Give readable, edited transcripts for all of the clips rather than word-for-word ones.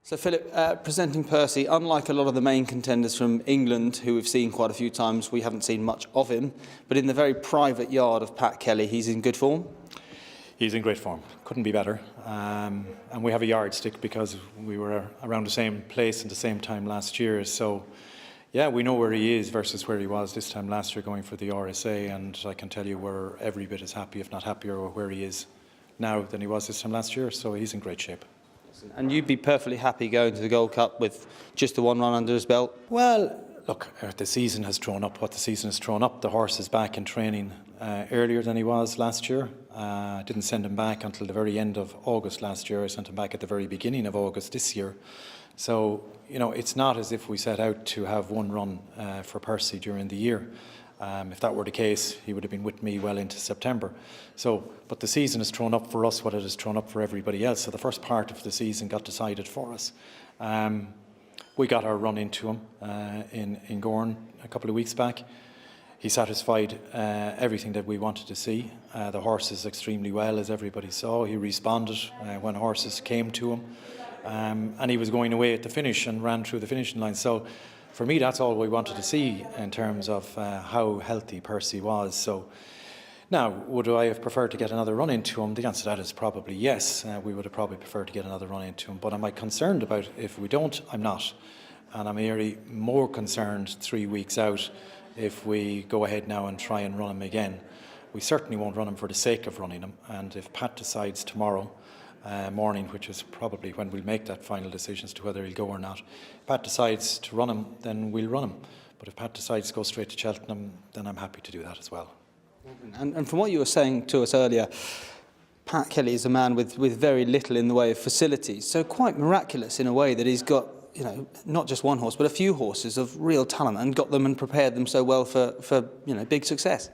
So Philip, presenting Percy, unlike a lot of the main contenders from England, who we've seen quite a few times, we haven't seen much of him, but in the very private yard of Pat Kelly, he's in good form? He's in great form, couldn't be better, and we have a yardstick because we were around the same place at the same time last year, so yeah, we know where he is versus where he was this time last year going for the RSA, and I can tell you we're every bit as happy, if not happier, where he is now than he was this time last year, so he's in great shape. And you'd be perfectly happy going to the Gold Cup with just the one run under his belt? Well, look, the season has thrown up what the season has thrown up. The horse is back in training earlier than he was last year. I didn't send him back until the very end of August last year. I sent him back at the very beginning of August this year. So, you know, it's not as if we set out to have one run for Percy during the year. If that were the case, he would have been with me well into September. So, but the season has thrown up for us what it has thrown up for everybody else. So the first part of the season got decided for us. We got our run into him in Gorn a couple of weeks back. He satisfied everything that we wanted to see. The horses extremely well, as everybody saw. He responded when horses came to him. And he was going away at the finish and ran through the finishing line. So for me, that's all we wanted to see in terms of how healthy Percy was. So now, would I have preferred to get another run into him? The answer to that is probably yes. We would have probably preferred to get another run into him. But am I concerned about if we don't? I'm not. And I'm really more concerned 3 weeks out if we go ahead now and try and run him again. We certainly won't run him for the sake of running him. And if Pat decides tomorrow morning, which is probably when we'll make that final decision as to whether he'll go or not, if Pat decides to run him, then we'll run him. But if Pat decides to go straight to Cheltenham, then I'm happy to do that as well. And from what you were saying to us earlier, Pat Kelly is a man with very little in the way of facilities, so quite miraculous in a way that he's got, you know, not just one horse, but a few horses of real talent and got them and prepared them so well for you know, big success.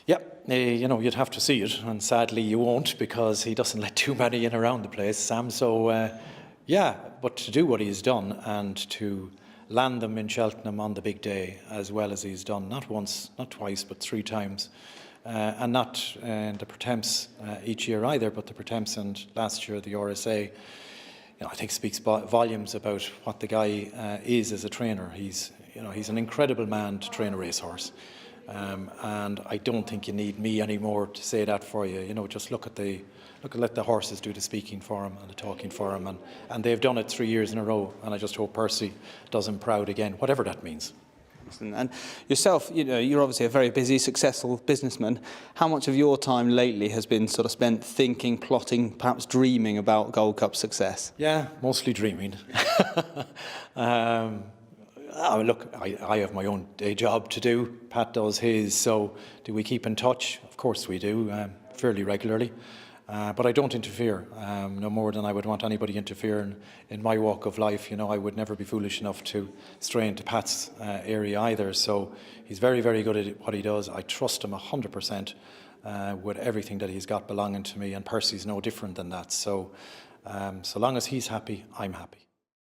Yep, you know, you'd have to see it, and sadly you won't, because he doesn't let too many in around the place, Sam. So, yeah, but to do what he's done and to land them in Cheltenham on the big day, as well as he's done, not once, not twice, but 3 times, and not the Pretemps each year either, but the Pretemps and last year the RSA, you know, I think speaks volumes about what the guy is as a trainer. He's, you know, he's an incredible man to train a racehorse. And I don't think you need me anymore to say that for you. You know, just let the horses do the speaking for him and the talking for him, and they've done it 3 years in a row. And I just hope Percy does him proud again, whatever that means. And yourself, you know, you're obviously a very busy, successful businessman. How much of your time lately has been sort of spent thinking, plotting, perhaps dreaming about Gold Cup success? Yeah, mostly dreaming. Look, I have my own day job to do. Pat does his. So do we keep in touch? Of course we do, fairly regularly. But I don't interfere, no more than I would want anybody interfering in my walk of life. You know, I would never be foolish enough to stray into Pat's area either. So he's very, very good at what he does. I trust him 100% with everything that he's got belonging to me. And Percy's no different than that. So, so long as he's happy, I'm happy.